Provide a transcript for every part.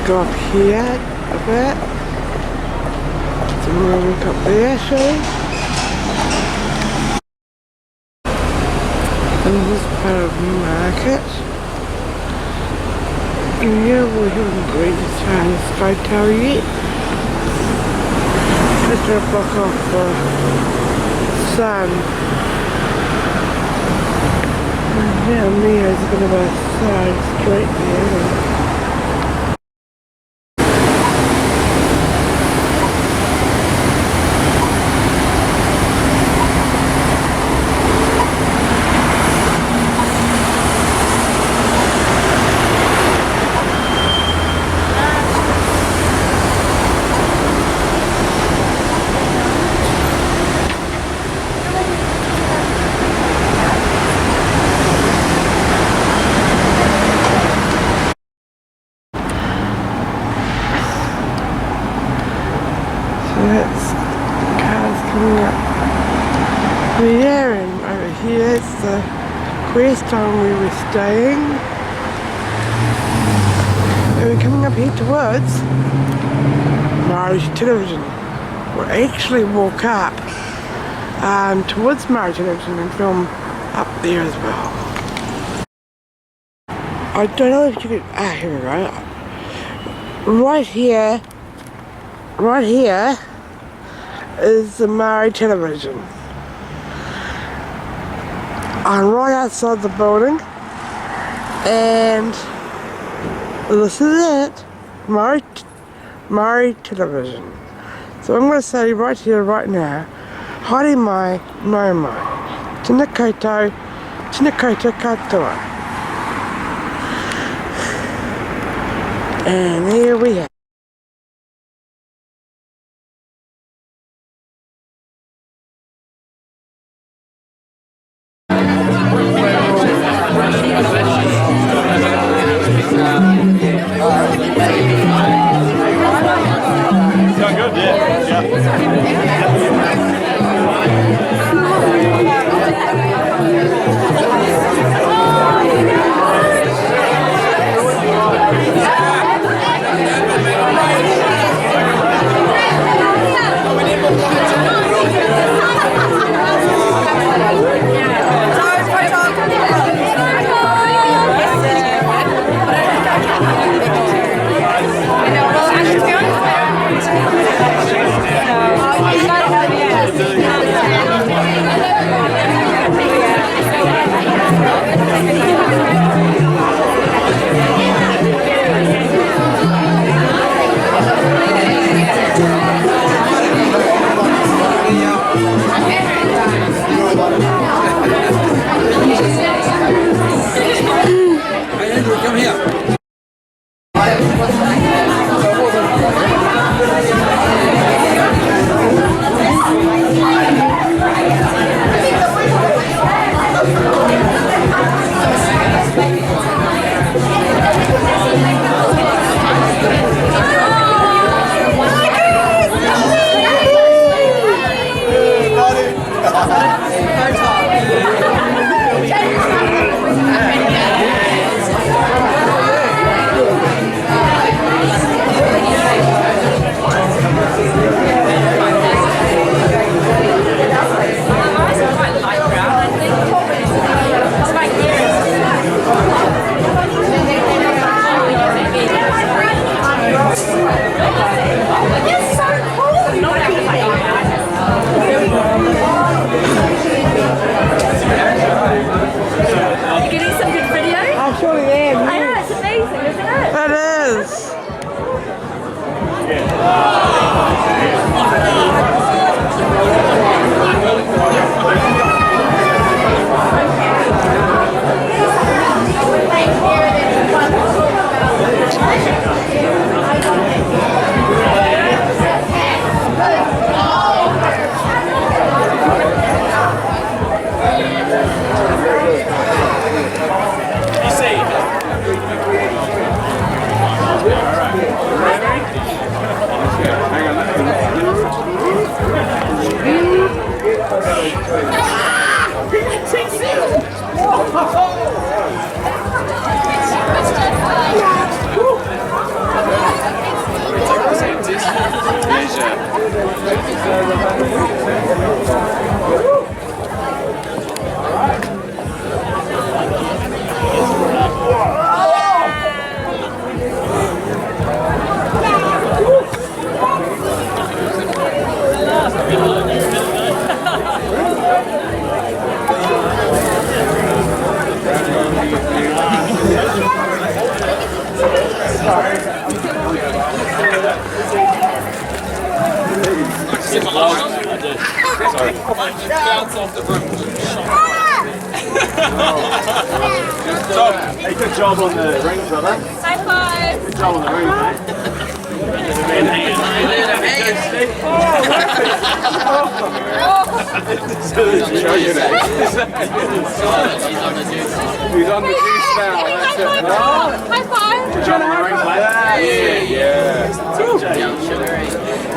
Go up here a bit. So we'll look up there, shall we? And this is part of the market. And yeah, we haven't reached the China Sky Tower yet. Just gonna block off the sun. And down there is a bit of a side street there. West Town we were staying. And we're coming up here towards Maori Television. We'll actually walk up towards Maori Television and film up there as well. I don't know if you can, here we go. Right here is the Maori Television. I'm right outside the building, and this is it, Maori Television. So I'm going to say right here, right now, haere mai, nau mai, tēnā koutou katoa. And here we have. Hey, good job on the ring, brother. High five. Good job on the ring, mate. He's on the juice now. That's it. High five. Good job on the ring, mate. Yeah.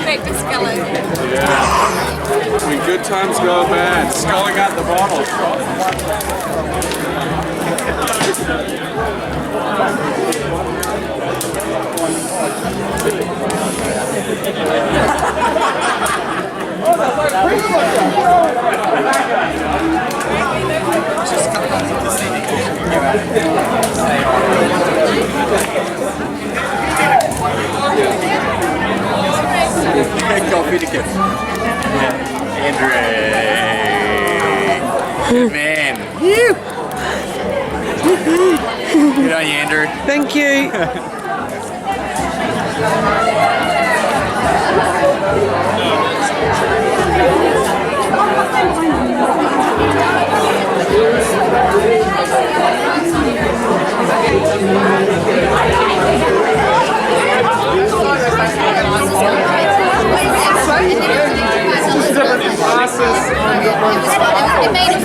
Make the skeleton. Yeah. We When good times go bad, sculling out the bottle. Coffee tickets. Yeah. Andre. Good man. Good on you, Andrew. Thank you. It made it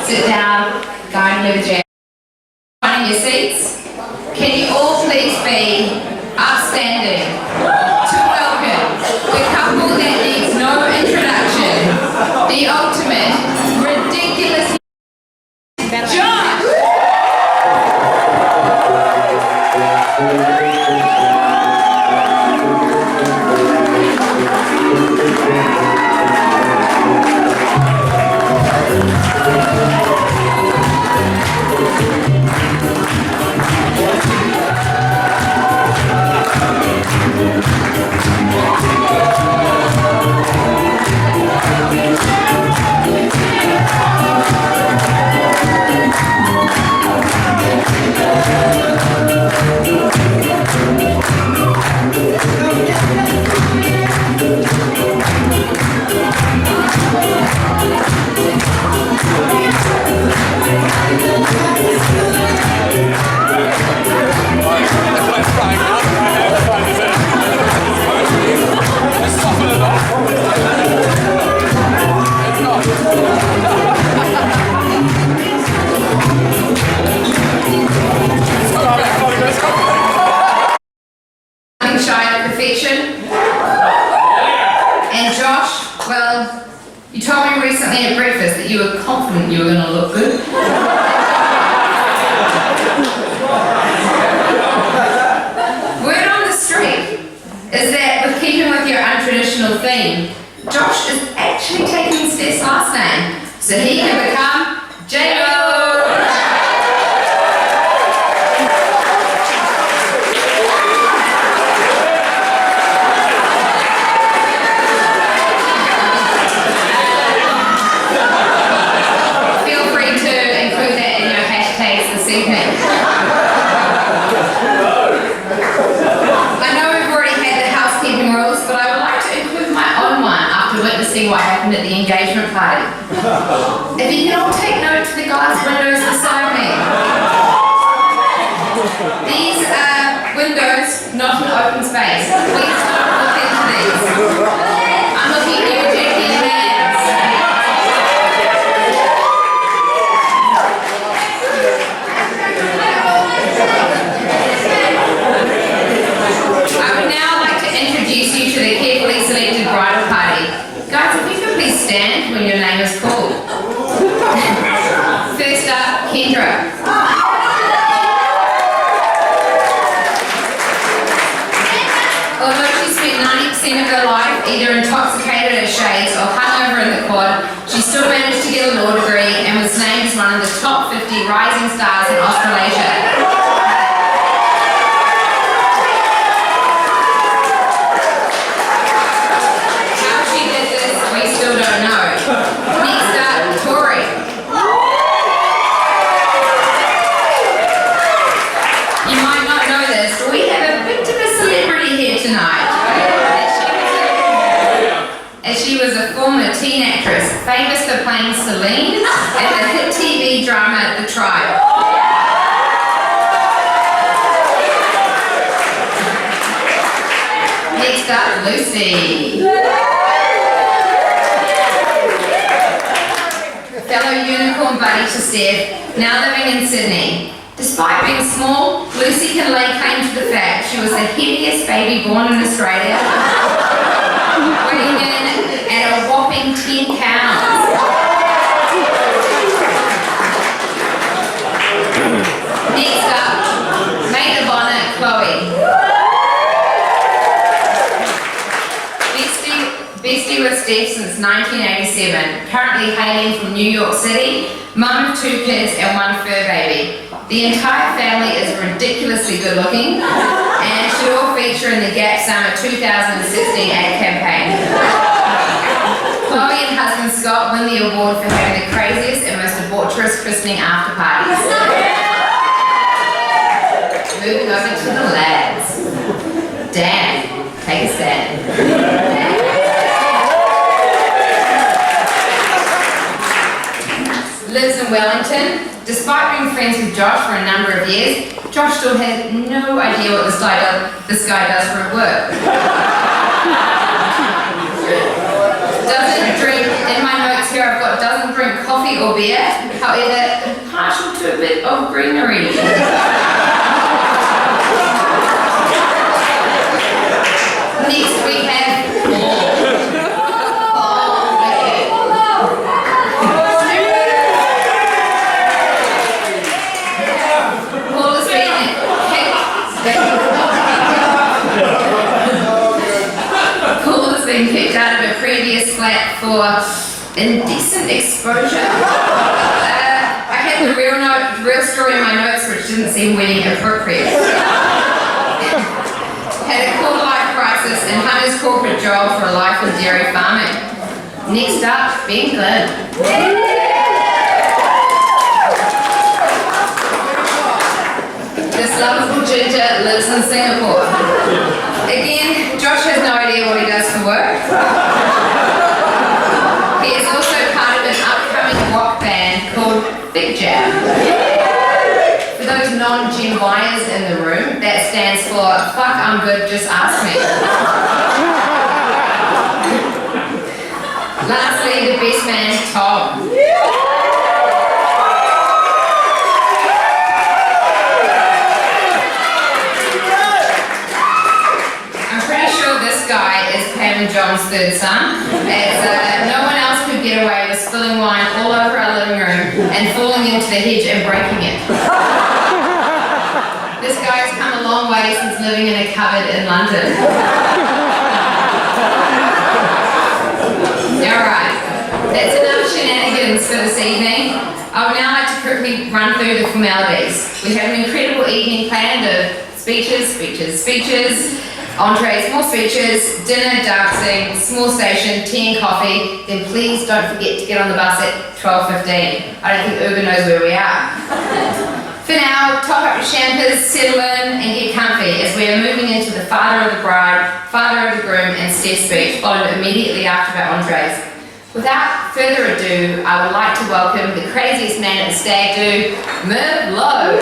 Sit down, go and have a jam. Finding your seats. Can you all please be upstanding to welcome the couple that needs no introduction, the ultimate ridiculous Josh! Shy of perfection. And Josh, well, you told me recently at breakfast that you were confident you were going to look good. Word on the street is that with keeping with your untraditional theme, Josh is actually taking Steph's last name, so he can become J-Lo. Witnessing what happened at the engagement party. If you can all take note to the glass windows beside me. These are windows, not an open space. Please don't look into these. I'm looking at you, Jackie and Vance. I would now like to introduce you to the carefully selected bridal party. Guys, if you could please stand when your name is called. spent 90% of her life either intoxicated at shades or hungover in the quad, she still managed to get a law degree and was named as one of the top 50 rising stars in Australasia. How she did this, we still don't know. Next up, Tori. You might not know this, but we have a bit of a celebrity here tonight. As she was a former teen actress, famous for playing Celine in the hit TV drama The Tribe. Next up, Lucy. Fellow unicorn buddy to Steph, now living in Sydney. Despite being small, Lucy can lay claim to the fact she was the heaviest baby born in Australia, weighing in at a whopping 10 pounds. Next up, maid of honor, Chloe. Bestie with Steph since 1987, currently hailing from New York City, mum of 2 kids and 1 fur baby. The entire family is ridiculously good looking and should all feature in the Gap Summer 2016 ad campaign. Chloe and husband Scott win the award for having the craziest and most debaucherous christening after parties. Moving over to the lads. Dan, take a stand. Lives in Wellington. Despite being friends with Josh for a number of years, Josh still has no idea what this guy does for work. Doesn't drink, in my notes here I've got doesn't drink coffee or beer, however, partial to a bit of greenery. Next we have Paul. Paul has been kicked out of a previous flat for indecent exposure. I had the real story in my notes which didn't seem wedding appropriate. Had a quarter-life crisis and hung his corporate job for a life in dairy farming. Next up, Ben Glynn. This lovable ginger lives in Singapore. Again, Josh has no idea what he does for work. He is also part of an upcoming rock band called Big Jam. For those non-Gen Yers in the room, that stands for fuck I'm good, just ask me. Lastly, the best man, Tom. Guy is Pam and John's third son, as no one else could get away with spilling wine all over our living room and falling into the hedge and breaking it. This guy has come a long way since living in a cupboard in London. Alright, that's enough shenanigans for this evening. I would now like to quickly run through the formalities. We have an incredible evening planned of speeches, entrees, more speeches, dinner, dancing, small station, tea and coffee. Then please don't forget to get on the bus at 12:15. I don't think Uber knows where we are. For now, top up your champers, settle in and get comfy as we are moving into the father of the bride, father of the groom and Steph's speech, followed immediately after our entrees. Without further ado, I would like to welcome the craziest man at the stag do, Merv Lowe.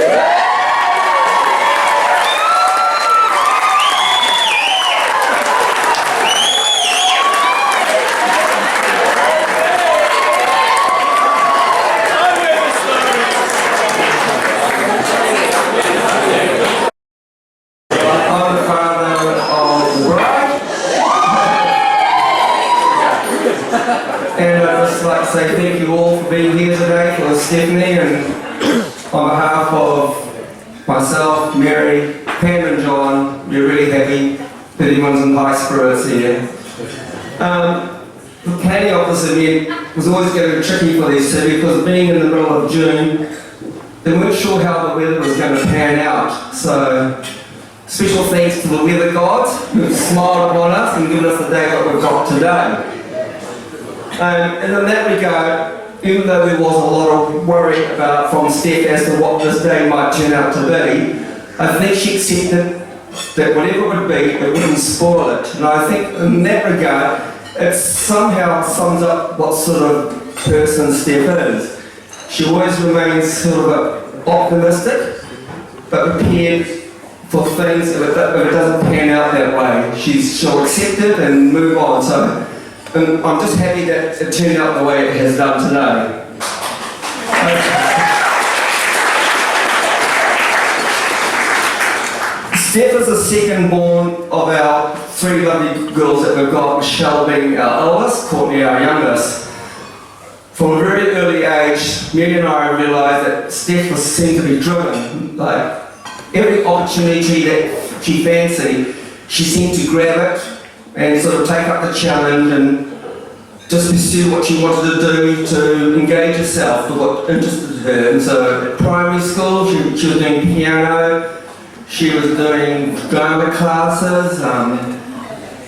And I'd just like to say thank you all for being here today for Stephanie, and on behalf of myself, Mary, Pam and John, we're really happy that everyone's in high spirits here. The planning of this event was always going to be tricky for these two because being in the middle of June, they weren't sure how the weather was going to pan out. So, special thanks to the weather gods who have smiled upon us and given us the day that we've got today. And in that regard, even though there was a lot of worry from Steph as to what this day might turn out to be, I think she accepted that whatever it would be, it wouldn't spoil it. And I think in that regard, it somehow sums up what sort of person Steph is. She always remains sort of optimistic, but prepared for things if it doesn't pan out that way. She'll accept it and move on. So I'm just happy that it turned out the way it has done today. Steph is the second born of our three lovely girls that we've got, Michelle being our eldest, Courtney our youngest. From a very early age, Mary and I realised that Steph seemed to be driven. Like every opportunity that she fancied, she seemed to grab it and sort of take up the challenge and just pursue what she wanted to do to engage herself with what interested her. And so at primary school, she was doing piano, she was doing drama classes,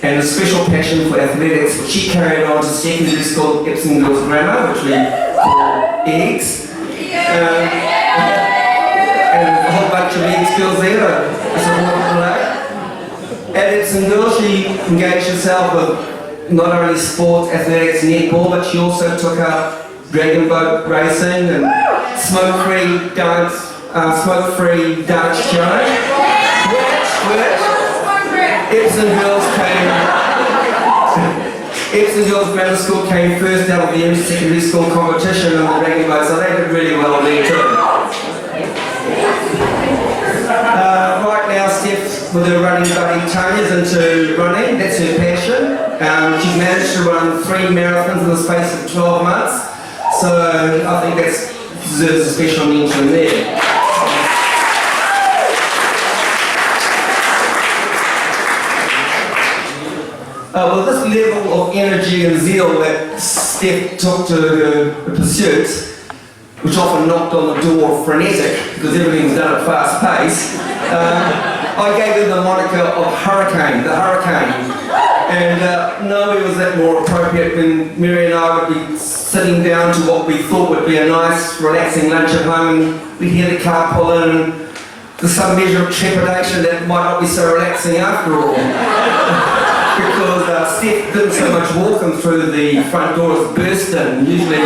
and a special passion for athletics, which she carried on to secondary school, Epsom Girls Grammar, which we call EGS. And a whole bunch of EGS girls there to support play. At Epsom Girls, she engaged herself with not only sports, athletics, netball, but she also took up dragon boat racing and smoke-free dance challenge, which Epsom Girls Grammar School came first out of the secondary school competition in the dragon boat, so they did really well there too. Right now, Steph, with her running buddy Tony, is into running. That's her passion. She's managed to run 3 marathons in the space of 12 months, so I think that deserves a special mention there. With this level of energy and zeal that Steph took to her pursuits, which often knocked on the door of frenetic, because everything was done at fast pace, I gave her the moniker of Hurricane, the Hurricane. And nobody was that more appropriate when Mary and I would be sitting down to what we thought would be a nice, relaxing lunch at home, and we'd hear the car pull in, and there's some measure of trepidation that might not be so relaxing after all. Because Steph didn't so much walk them through the front door as burst in, usually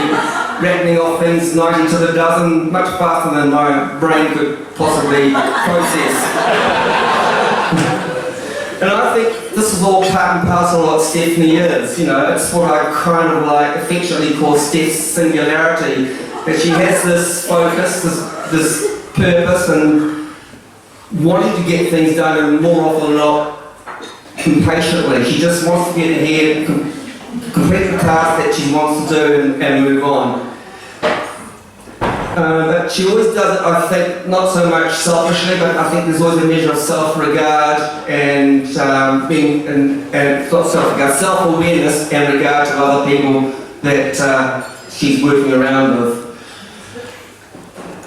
rattling off things 90 to the dozen, much faster than my brain could possibly process. And I think this is all part and parcel of what Stephanie is, you know, it's what I kind of like affectionately call Steph's singularity, that she has this focus, this purpose and wanting to get things done, and more often than not, impatiently. She just wants to get ahead, complete the task that she wants to do and move on. But she always does it, I think, not so much selfishly, but I think there's always a measure of self-regard and not self-regard, self-awareness and regard to other people that she's working around with.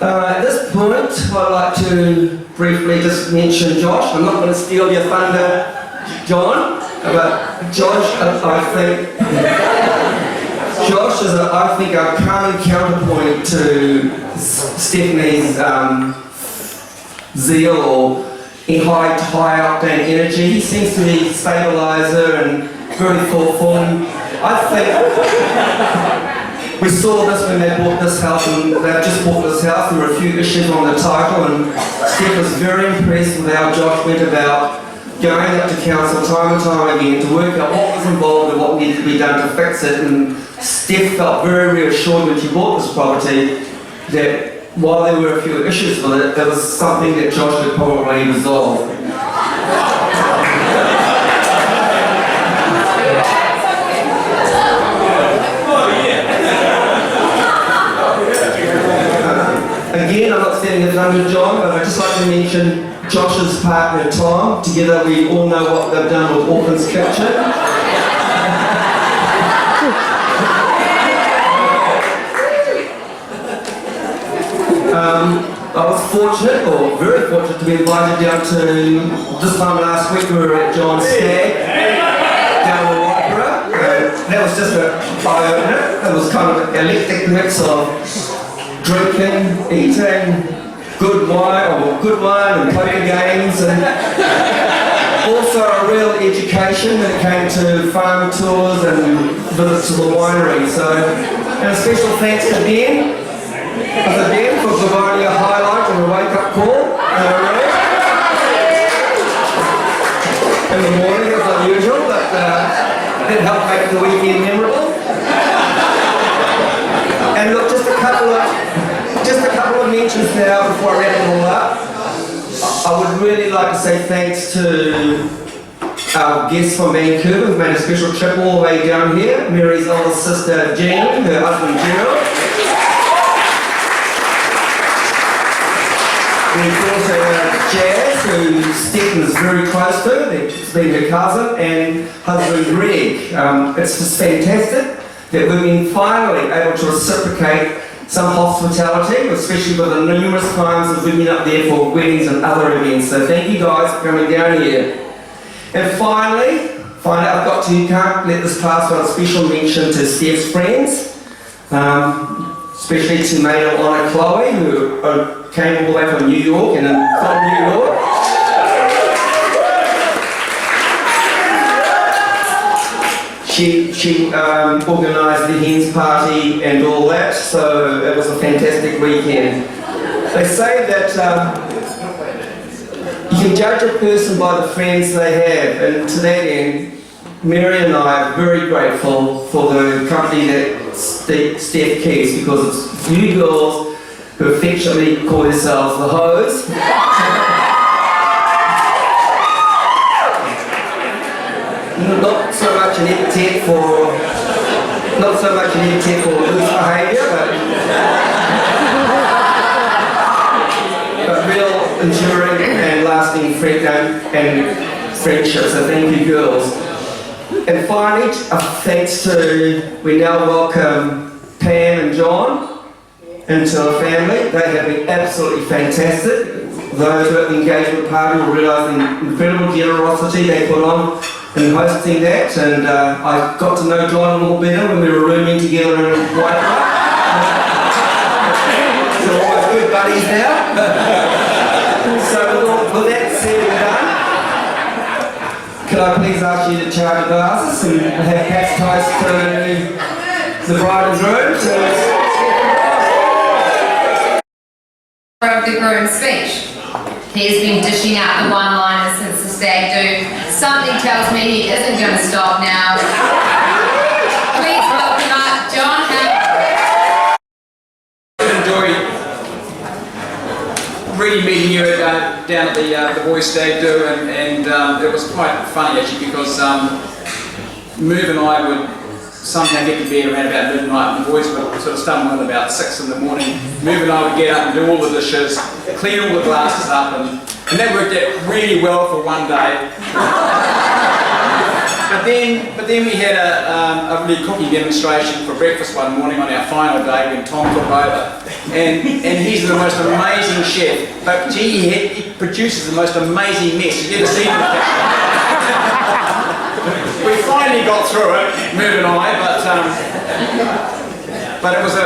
At this point, I'd like to briefly just mention Josh. I'm not going to steal your thunder, John, but Josh, I think Josh is, I think, a common counterpoint to Stephanie's zeal or high octane energy. He seems to be a stabiliser and very thoughtful. And I think we saw this when they bought this house, and they've just bought this house. There were a few issues on the title, and Steph was very impressed with how Josh went about going up to council time and time again to work out what was involved and what needed to be done to fix it. And Steph felt very reassured when she bought this property that while there were a few issues with it, there was something that Josh could probably resolve. Again, I'm not stealing the thunder, John, but I'd just like to mention Josh's partner Tom. Together we all know what they've done with Orphan's Kitchen. I was fortunate, or very fortunate, to be invited down to, this time last week we were at John's Stag, down in Waipara. That was just a eye-opener. It was kind of an eclectic mix of drinking, eating, good wine and poker games, and also a real education when it came to farm tours and visits to the winery. So, and a special thanks to Ben. Ben for providing a highlight and a wake-up call in the morning, as unusual, but it helped make the weekend memorable. And look, just a couple of mentions now before I wrap it all up. I would really like to say thanks to our guests from Vancouver who've made a special trip all the way down here. Mary's older sister Jean, her husband Gerald. We've also Jazz, who Stephen's very close to. It's been her cousin, and husband Greg. It's just fantastic that we've been finally able to reciprocate some hospitality, especially with the numerous times that we've been up there for weddings and other events. So thank you guys for coming down here. And finally, I've got to, you can't let this pass without a special mention to Steph's friends, especially to maid of honour Chloe, who came all the way from New York and from New York. She organised the hens party and all that, so it was a fantastic weekend. They say that you can judge a person by the friends they have, and to that end, Mary and I are very grateful for the company that Steph keeps, because it's you girls who affectionately call yourselves the hoes. Not so much an epithet for loose behaviour, but real enduring and lasting friendship. So thank you, girls. And finally, thanks to, we now welcome Pam and John into our family. They have been absolutely fantastic. Those who are at the engagement party will realise the incredible generosity they put on in hosting that, and I got to know John a little better when we were rooming together in Waipara. So we're almost good buddies now. So with that said and done, could I please ask you to charge your glasses and have Pat's toast to the bride and groom? Of the groom's speech. He has been dishing out the one-liners since the stag do. Something tells me he isn't going to stop now. Please welcome up John Hammond. I enjoyed really meeting you down at the boys' stag do, and it was quite funny actually, because Merv and I would somehow get to bed around about midnight, and the boys would sort of stumble in about 6 in the morning. Merv and I would get up and do all the dishes, clean all the glasses up, and that worked out really well for one day. But then we had a really cooking demonstration for breakfast one morning on our final day when Tom took over. And he's the most amazing chef, but gee, he produces the most amazing mess you've ever seen in the kitchen. We finally got through it, Merv and I, but it was a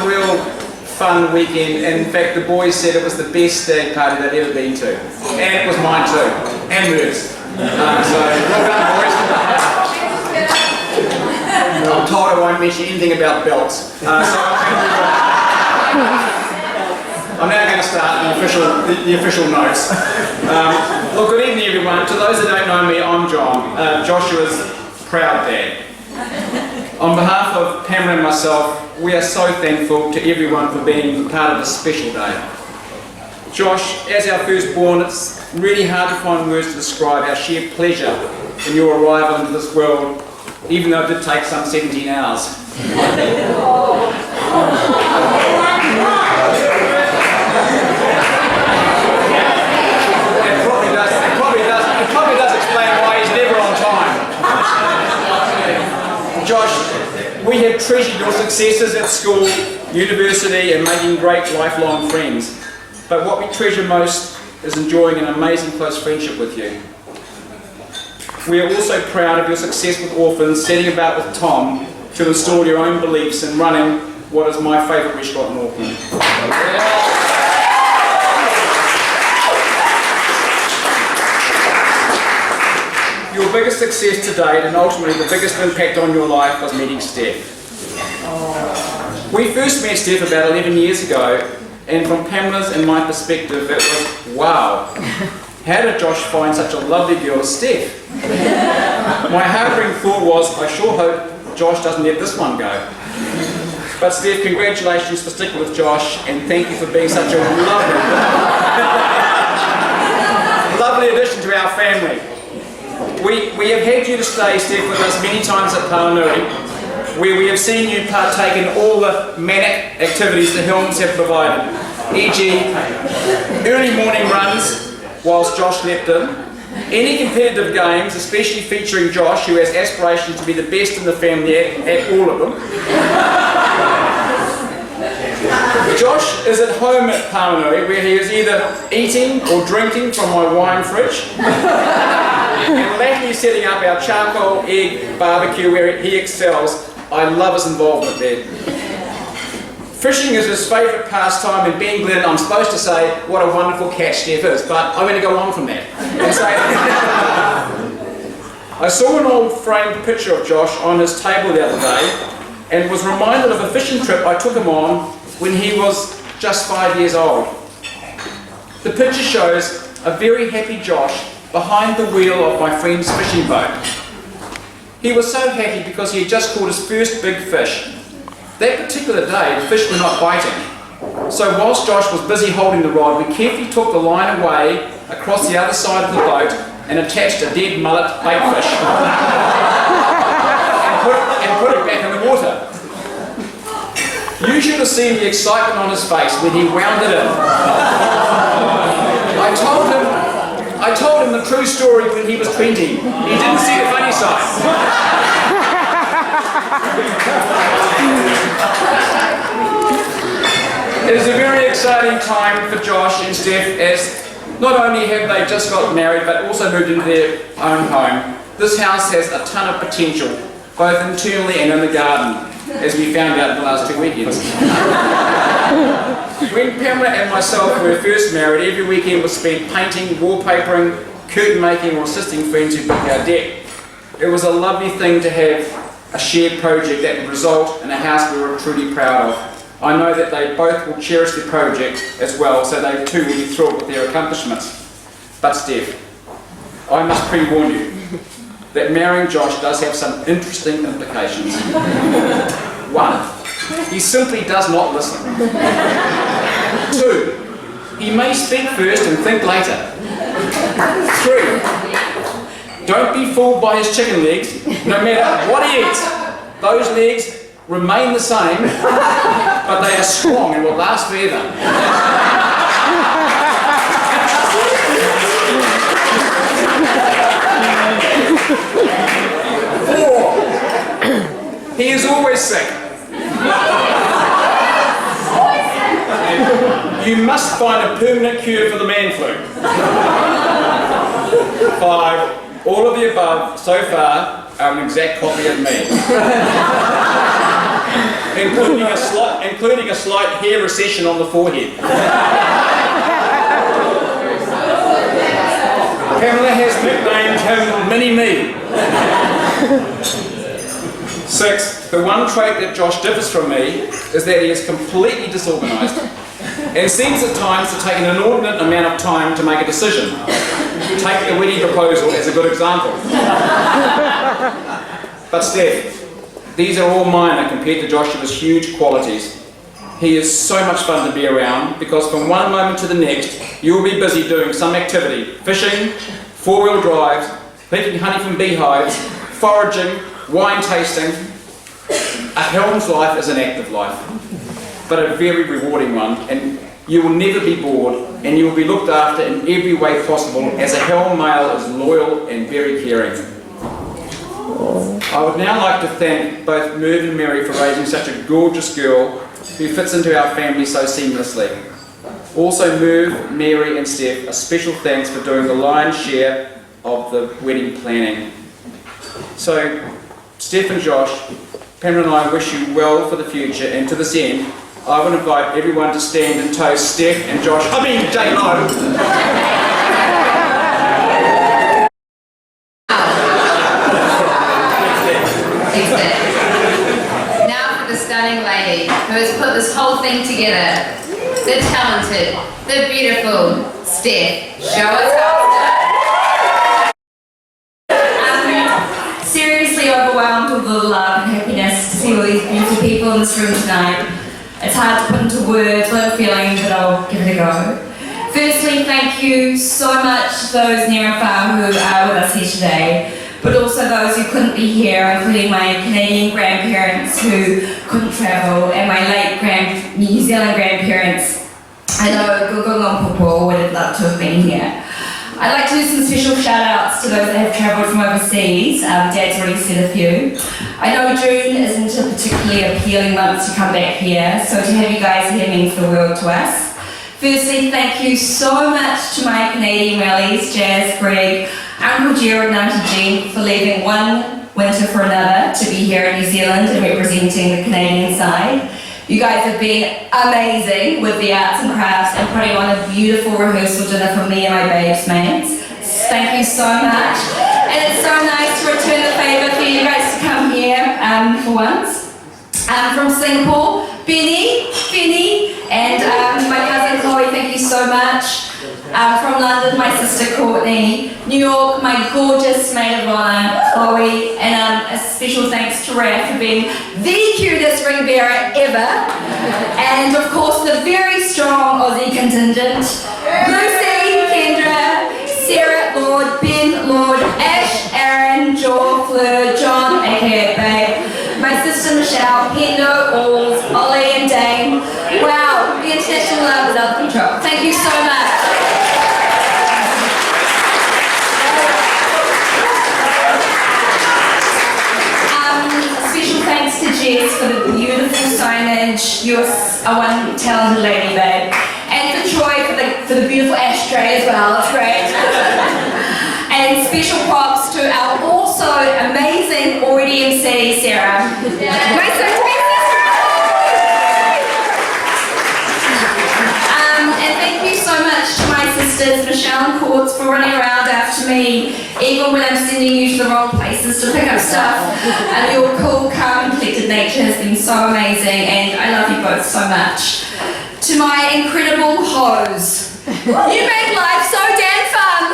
real fun weekend. And in fact, the boys said it was the best stag party they'd ever been to, and it was mine too, and Merv's. So well done, boys. I'm told I won't mention anything about belts. I'm now going to start the official notes. Look, good evening everyone. To those that don't know me, I'm John, Joshua's proud dad. On behalf of Pamela and myself, we are so thankful to everyone for being part of this special day. Josh, as our firstborn, it's really hard to find words to describe our sheer pleasure in your arrival into this world, even though it did take some 17 hours. We have treasured your successes at school, university, and making great lifelong friends. But what we treasure most is enjoying an amazing close friendship with you. We are also proud of your success with orphans, setting about with Tom to install your own beliefs and running what is my favourite restaurant in Auckland. Your biggest success to date, and ultimately the biggest impact on your life, was meeting Steph. We first met Steph about 11 years ago, and from Pamela's and my perspective, it was, wow, how did Josh find such a lovely girl as Steph? My harboring thought was, I sure hope Josh doesn't let this one go. But Steph, congratulations for sticking with Josh, and thank you for being such a lovely addition to our family. We have had you to stay, Steph, with us many times at Paranui, where we have seen you partake in all the manic activities the Helms have provided, e.g. early morning runs whilst Josh slept in, any competitive games, especially featuring Josh, who has aspirations to be the best in the family at all of them. Josh is at home at Paranui, where he is either eating or drinking from my wine fridge, and lately setting up our charcoal egg barbecue where he excels. I love his involvement there. Fishing is his favourite pastime, and Ben Glenn, I'm supposed to say what a wonderful catch Steph is, but I'm going to go on from that and say I saw an old framed picture of Josh on his table the other day and was reminded of a fishing trip I took him on when he was just 5 years old. The picture shows a very happy Josh behind the wheel of my friend's fishing boat. He was so happy because he had just caught his first big fish. That particular day, the fish were not biting. So whilst Josh was busy holding the rod, we carefully took the line away across the other side of the boat and attached a dead mullet baitfish and put it back in the water. You should have seen the excitement on his face when he wound it in. I told him the true story when he was 20. He didn't see the funny side. It is a very exciting time for Josh and Steph, as not only have they just got married but also moved into their own home. This house has a ton of potential, both internally and in the garden, as we found out in the last 2 weekends. When Pamela and myself were first married, every weekend was spent painting, wallpapering, curtain making, or assisting friends who booked our deck. It was a lovely thing to have a shared project that would result in a house we were truly proud of. I know that they both will cherish the project as well, so they too will be thrilled with their accomplishments. But Steph, I must pre-warn you that marrying Josh does have some interesting implications. 1, he simply does not listen. 2, he may speak first and think later. 3, don't be fooled by his chicken legs. No matter what he eats, those legs remain the same, but they are strong and will last forever. 4, he is always sick. You must find a permanent cure for the man flu. 5, all of the above so far are an exact copy of me. including a slight hair recession on the forehead. Pamela has nicknamed him Mini-Me. 6, the one trait that Josh differs from me is that he is completely disorganised and seems at times to take an inordinate amount of time to make a decision. Take the wedding proposal as a good example. But Steph, these are all minor compared to Joshua's huge qualities. He is so much fun to be around because from one moment to the next, you will be busy doing some activity: fishing, 4-wheel drives, picking honey from beehives, foraging, wine tasting. A Helms life is an active life, but a very rewarding one, and you will never be bored, and you will be looked after in every way possible, as a Helm male is loyal and very caring. I would now like to thank both Merv and Mary for raising such a gorgeous girl who fits into our family so seamlessly. Also, Merv, Mary and Steph, a special thanks for doing the lion's share of the wedding planning. So, Steph and Josh, Pamela and I wish you well for the future, and to this end, I would invite everyone to stand and toast Steph and Josh, J-Lo. Now for the stunning lady who has put this whole thing together. The talented, the beautiful Steph. Show us how it's done. Seriously overwhelmed with the love and happiness to see all these beautiful people in this room tonight. It's hard to put into words what I'm feeling, but I'll give it a go. Firstly, thank you so much to those near and far who are with us here today, but also those who couldn't be here, including my Canadian grandparents who couldn't travel, and my late New Zealand grandparents. I know Gugungongpopo would have loved to have been here. I'd like to do some special shout outs to those that have travelled from overseas. Dad's already said a few. I know June isn't a particularly appealing month to come back here, so to have you guys here means the world to us. Firstly, thank you so much to my Canadian rallies, Jazz, Greg, Uncle Gerard and Auntie Jean for leaving one winter for another to be here in New Zealand and representing the Canadian side. You guys have been amazing with the arts and crafts and putting on a beautiful rehearsal dinner for me and my babes mates. Thank you so much. And it's so nice to return the favour for you guys to come here for once. From Singapore, Benny, and my cousin Chloe, thank you so much. From London, my sister Courtney. New York, my gorgeous maid of honour, Chloe. And a special thanks to Raf for being the cutest ring bearer ever. And of course, the very strong Aussie contingent, Lucy, Kendra, Sarah, Lord, Ben, Lord, Ash, Aaron, Joel, Fleur, John, aka Babe, my sister Michelle, Hendo, Alls, Ollie and Dane. Wow, the international love is out of control. Thank you so much. Special thanks to Jess for the beautiful signage. You're a one talented lady, babe. And for Troy for the beautiful ashtray as well. It's great. And special props to our also amazing already MC, Sarah. My soon-to-be sister. And thank you so much to my sisters, Michelle and Courts, for running around after me, even when I'm sending you to the wrong places to pick up stuff. And your cool, calm, and collected nature has been so amazing, and I love you both so much. To my incredible hoes, you make life so damn fun.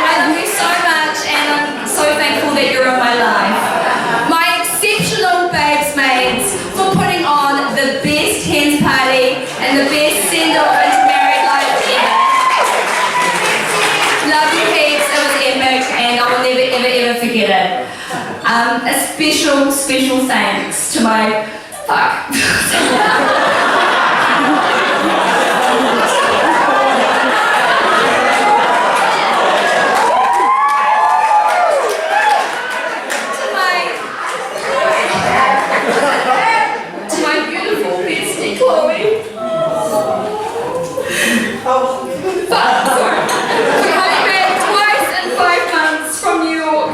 I love you so much, and I'm so thankful that you're in my life. My exceptional babes maids for putting on the best hens party and the best send-off into married life ever. Love you heaps, it was epic, and I will never ever forget it. A special thanks to my to my beautiful bestie Chloe. Sorry. Coming back twice in 5 months from New York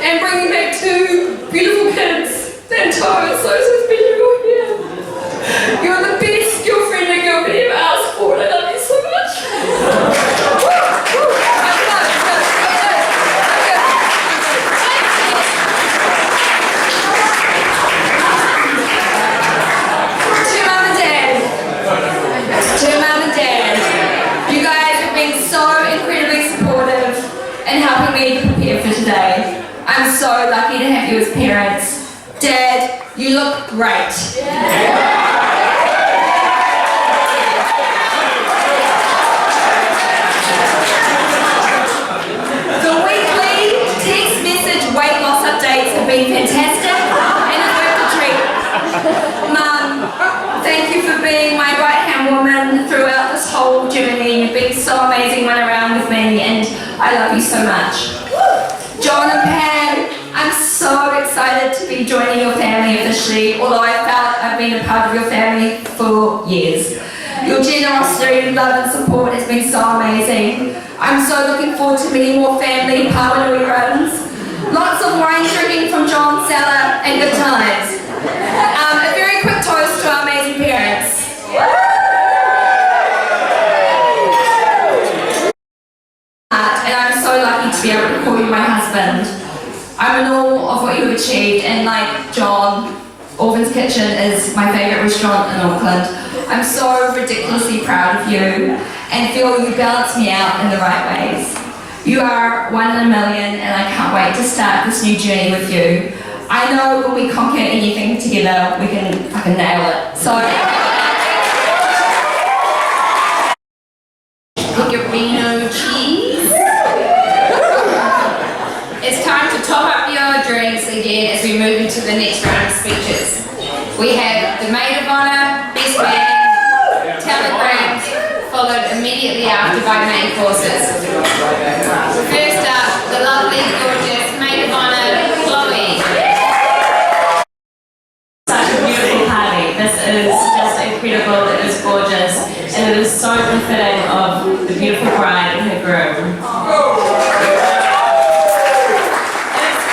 and bringing back 2 beautiful kids. And Tom, it's so special you're here. You're the best girlfriend a girl could ever ask for, and I love you so much. To Mum and Dad, you guys have been so incredibly supportive and helping me to prepare for today. I'm so lucky to have you as parents. Dad, you look great. The weekly text message weight loss updates have been fantastic and it's worth a treat. Mum, thank you for being my right-hand woman throughout this whole journey. You've been so amazing, run around with me, and I love you so much. John and Pam, joining your family officially, although I felt I've been a part of your family for years. Your generosity, love and support has been so amazing. I'm so looking forward to many more family Pawanui runs. Lots of wine drinking from John's cellar and good times. A very quick toast to our amazing parents. And I'm so lucky to be able to call you my husband. I'm in awe of what you have achieved, and like John, Orphan's Kitchen is my favourite restaurant in Auckland. I'm so ridiculously proud of you and feel you balance me out in the right ways. You are 1 in a million, and I can't wait to start this new journey with you. I know when we conquer anything together, we can fucking nail it. So, Pecorino cheese. It's time to top up your drinks again as we move into the next round of speeches. We have the maid of honour, best man, telegrams, followed immediately after by main courses. First up, the lovely, gorgeous maid of honour, Chloe. such a beautiful party. This is just incredible, it is gorgeous, and it is so befitting of the beautiful bride and her groom.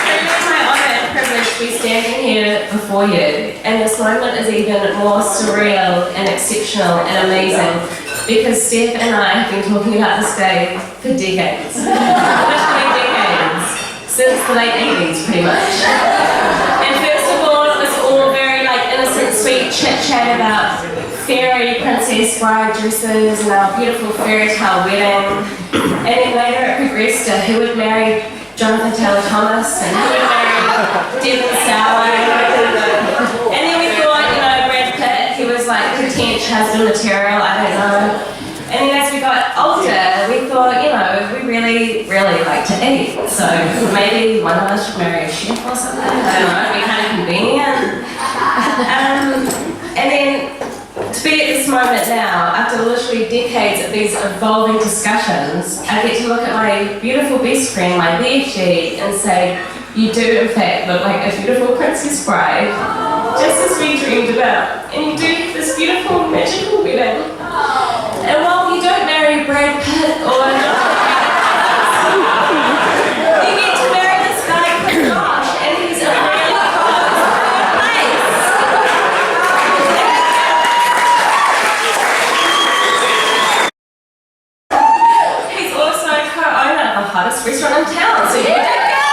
It's my honour and privilege to be standing here before you, and this moment is even more surreal and exceptional and amazing because Steph and I have been talking about this day for decades. Literally decades. Since the late 80s, pretty much. And first of all, it was all very innocent, sweet chit-chat about fairy princess bride dresses and our beautiful fairy tale wedding. And then later it progressed to who would marry Jonathan Taylor Thomas and who would marry Devon Sawa. And then we thought, Brad Pitt, he was like potential husband material, I don't know. And then as we got older, we thought, we really, really like to eat. So maybe one of us should marry a chef or something. I don't know, it'd be kind of convenient. And then to be at this moment now, after literally decades of these evolving discussions, I get to look at my beautiful best friend, my BFG, and say, you do in fact look like a beautiful princess bride, just as we dreamed about. And you do have this beautiful, magical wedding. And while you don't marry Brad Pitt or you get to marry this guy called Josh, and he's a really close place. He's also co-owner of the hottest restaurant in town, so you did good.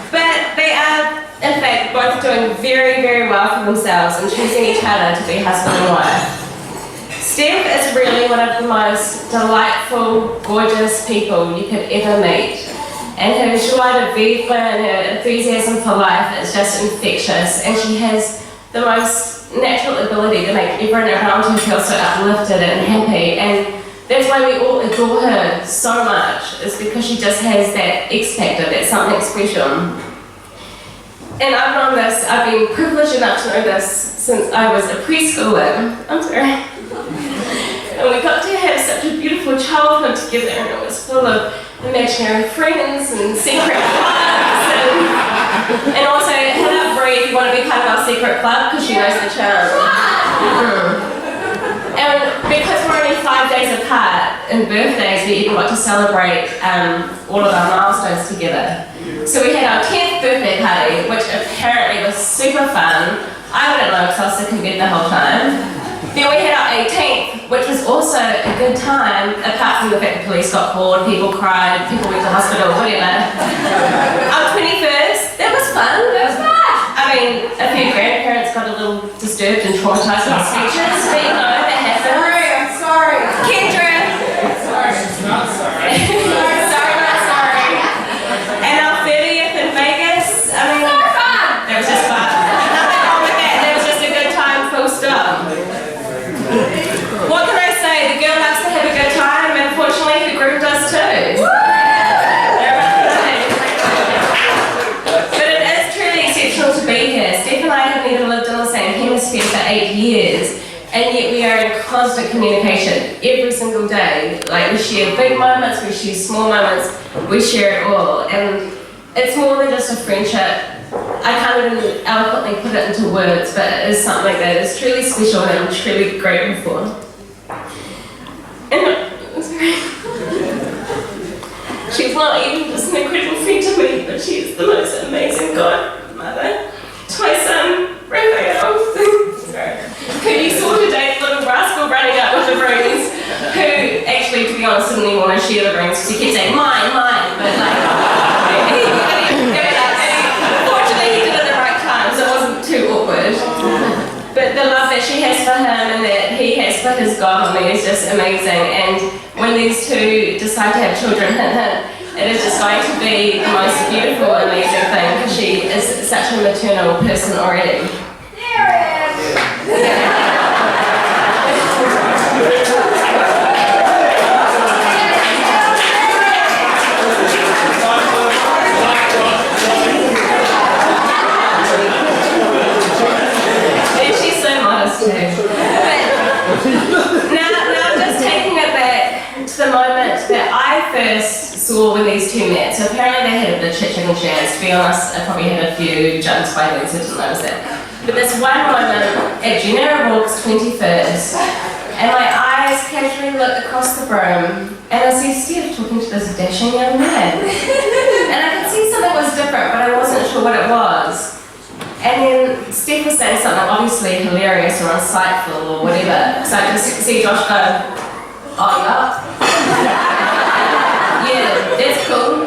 But they are, in fact, both doing very, very well for themselves and choosing each other to be husband and wife. Steph is really one of the most delightful, gorgeous people you could ever meet. And her joie de vivre and her enthusiasm for life is just infectious, and she has the most natural ability to make everyone around her feel so uplifted and happy. And that's why we all adore her so much, is because she just has that X factor, that something special. And I've been privileged enough to know this since I was a preschooler. I'm sorry. And we got to have such a beautiful childhood together, and it was full of imaginary friends and secret clubs. And also, Hannah Bree wanted to be part of our secret club because she knows the charm. And because we're only 5 days apart in birthdays, we even got to celebrate all of our milestones together. So we had our 10th birthday party, which apparently was super fun. I wouldn't know because I was sick in bed the whole time. Then we had our 18th, which was also a good time, apart from the fact the police got called, people cried, people went to hospital, whatever. Our 21st, that was fun. That was fun. I mean, a few grandparents got a little disturbed and traumatized with speeches, but that happened. I'm sorry. Kendra! Sorry, not sorry. Sorry, not sorry. And our 30th in Vegas, I mean, that was just fun. Nothing wrong with that, that was just a good time, full stop. What can I say? The girl loves to have a good time, and fortunately the group does too. But it is truly exceptional to be here. Steph and I haven't even lived in the same hemisphere for 8 years, and yet we are in constant communication every single day. We share big moments, we share small moments, we share it all. And it's more than just a friendship. I can't even eloquently put it into words, but it is something that is truly special and I'm truly grateful for. And she's not even just an incredible friend to me, but she's the most amazing godmother to my son, Raphael, who you saw today, the little rascal running out with the brooms, who actually, to be honest, didn't even want to share the brooms because he kept saying, mine, but like, fortunately he did it at the right time, so it wasn't too awkward. But the love that she has for him and that he has for his godmommy is just amazing. And when these two decide to have children, it is just going to be the most beautiful, amazing thing because she is such a maternal person already. And she's so modest too. But now just taking it back to the moment that I first saw when these two met. So apparently they had a bit of chit-chat and chance. To be honest, I probably had a few jumps by then, so I didn't notice that. But this one moment at Junera August 21st, and my eyes casually look across the room, and I see Steph talking to this dashing young man. And I could see something was different, but I wasn't sure what it was. And then Steph was saying something obviously hilarious or insightful or whatever. So I just see Josh go, oh, you up? Yeah, that's cool.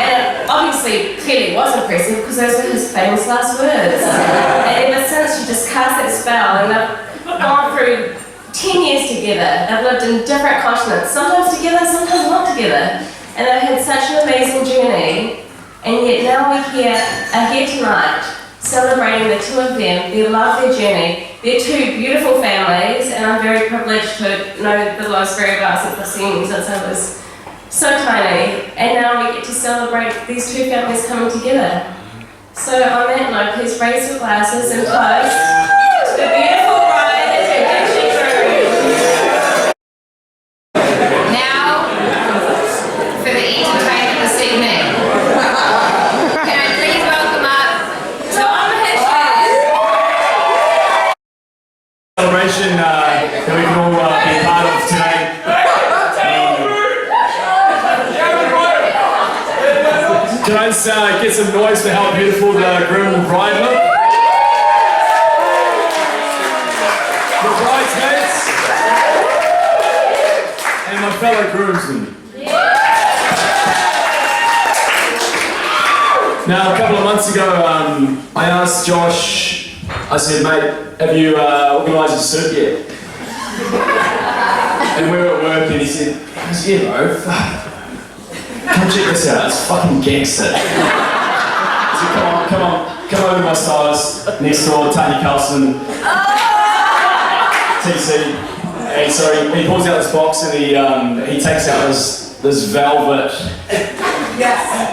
And it obviously clearly was impressive because those were his famous last words. And ever since she just cast that spell, and they've gone through 10 years together. They've lived in different continents, sometimes together, sometimes not together. And they've had such an amazing journey. And yet now are here tonight, celebrating the two of them, their love, their journey. They're two beautiful families, and I'm very privileged to know the Los Veribas since I've seen since I was so tiny. And now we get to celebrate these two families coming together. So on that note, please raise your glasses and toast to the beautiful bride and her dashing groom. Now, for the entertainment this evening. Can I please welcome up Tom Hitchens? Celebration that we can all be a part of today. Can I just get some noise for how beautiful the groom and bride look? The bridesmaids and my fellow groomsmen. Now, a couple of months ago, I asked Josh, I said, mate, have you organised a suit yet? And we were at work and he said, yeah bro, come check this out, it's fucking gangster. I said, come over to my stylist, next door, Tanya Carlson, TC. And so he pulls out this box and he takes out this velvet,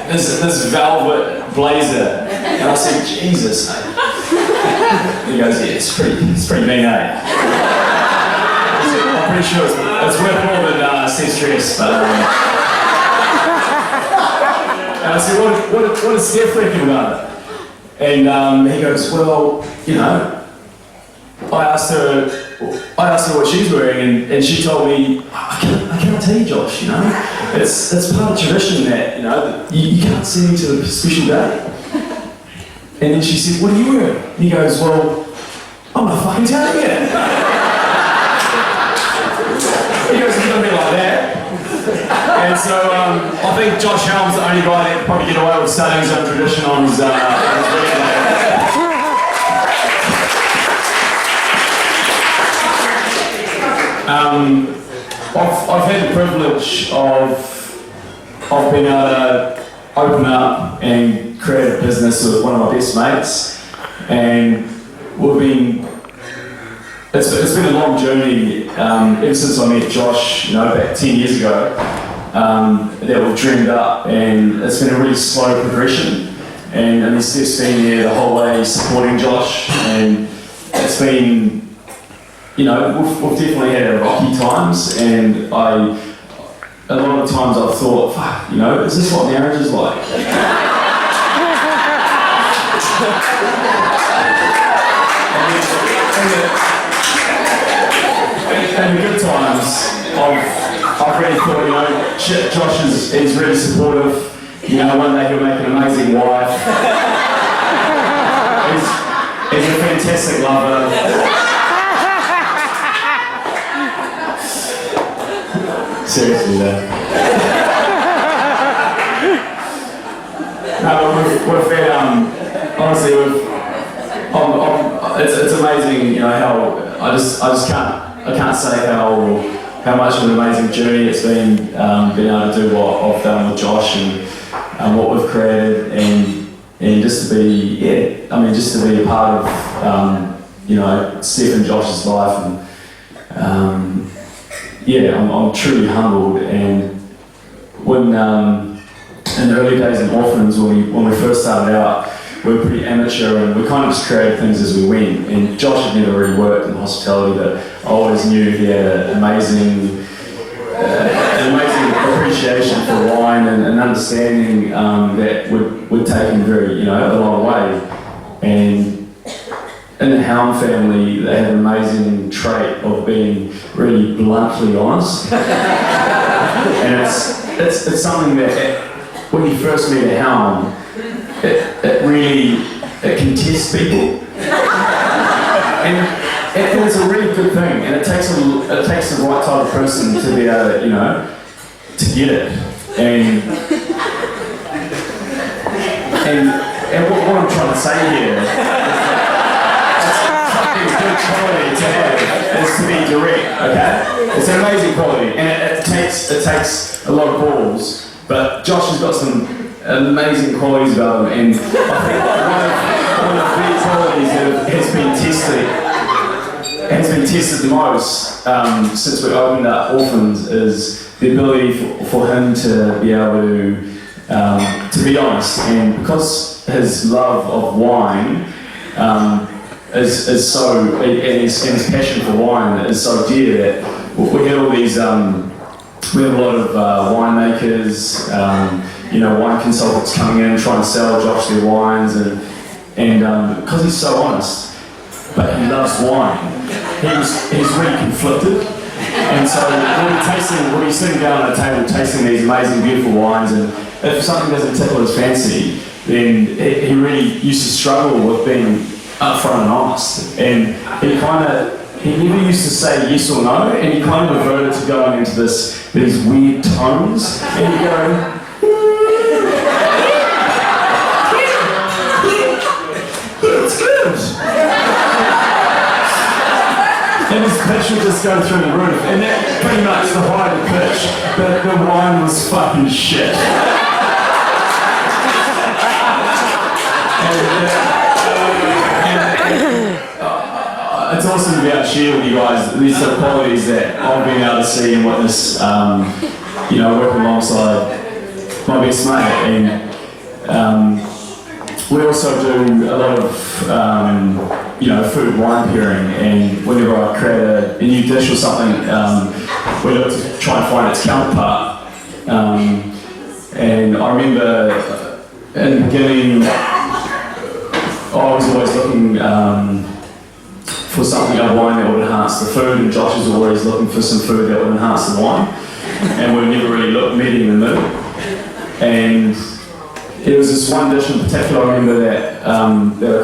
this velvet blazer. And I said, Jesus, mate. And he goes, yeah, it's pretty mean, eh? He said, I'm pretty sure it's worth more than Steve's dress, but and I said, what does Steph reckon about it? And he goes, well, you know, I asked her what she's wearing, and she told me, I can't tell you, Josh, you know, it's part of tradition that, you know, you can't send me to a special day. And then she said, what are you wearing? And he goes, well, I'm not fucking telling you. He goes, it's gonna be like that. And so I think Josh Helm's the only guy that could probably get away with starting his own tradition on his wedding day. I've had the privilege of being able to open up and create a business with one of my best mates, and it's been a long journey ever since I met Josh, you know, back 10 years ago, that we've dreamed up, and it's been a really slow progression, and Steph's been there the whole way supporting Josh, and it's been, you know, we've definitely had our rocky times, and a lot of times I've thought, fuck, you know, is this what marriage is like? And the good times, I've really thought, you know, shit, Josh is really supportive. You know, one day he'll make an amazing wife. He's a fantastic lover. Seriously, though. No, we've had, honestly, it's amazing, you know, how I can't say how much of an amazing journey it's been, being able to do what I've done with Josh and what we've created, and just to be, just to be a part of, you know, Steph and Josh's life, and I'm truly humbled. And when in the early days in Orphans, when we first started out, we were pretty amateur and we kind of just created things as we went. And Josh had never really worked in hospitality, but I always knew he had an amazing appreciation for wine and an understanding that would take him very, you know, a long way. And in the Helm family, they have an amazing trait of being really bluntly honest. And it's something that when you first meet a Helm, it can test people. And it's a really good thing, and it takes the right type of person to be able to, you know, to get it. And what I'm trying to say here is good quality to have is to be direct, okay? It's an amazing quality, and it takes a lot of balls, but Josh has got some amazing qualities about him, and I think one of the qualities that has been tested the most since we opened up Orphans is the ability for him to be able to be honest, and because his love of wine is so, and his passion for wine is so dear that we have all these, we have a lot of winemakers, you know, wine consultants coming in trying to sell Josh their wines, and because he's so honest, but he loves wine, he's really conflicted. And so when he's sitting down at a table tasting these amazing, beautiful wines, and if something doesn't tickle his fancy, then he really used to struggle with being upfront and honest. And he never used to say yes or no, and he kind of reverted to going into these weird tones, and you go, it's good. And his pitch would just go through the roof, and that's pretty much the height of the pitch, but the wine was fucking shit. It's awesome to be able to share with you guys these sort of qualities that I've been able to see and witness, you know, working alongside my best mate. And we also do a lot of, you know, food wine pairing, and whenever I create a new dish or something, we look to try and find its counterpart. And I remember in the beginning, I was always looking for something, a wine that would enhance the food, and Josh is always looking for some food that would enhance the wine, and we never really met in the middle. And it was this one dish in particular I remember that I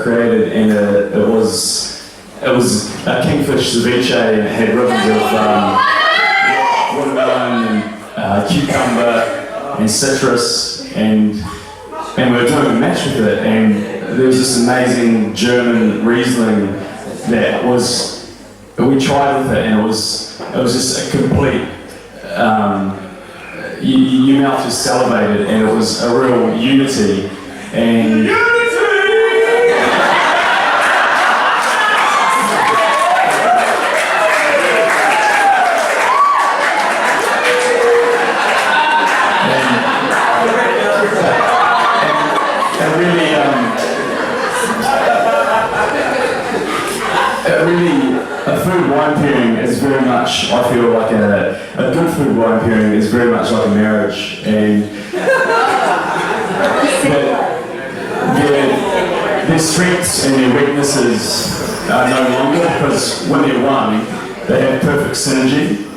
created, and it was a kingfish ceviche, and it had ribbons of watermelon and cucumber and citrus, and we were doing a match with it, and there was this amazing German Riesling that we tried with it, and it was just a complete, your mouth just salivated, and it was a real unity. And a food wine pairing is very much, I feel like a good food wine pairing is very much like a marriage, and their strengths and their weaknesses are no longer, because when they're one, they have perfect synergy,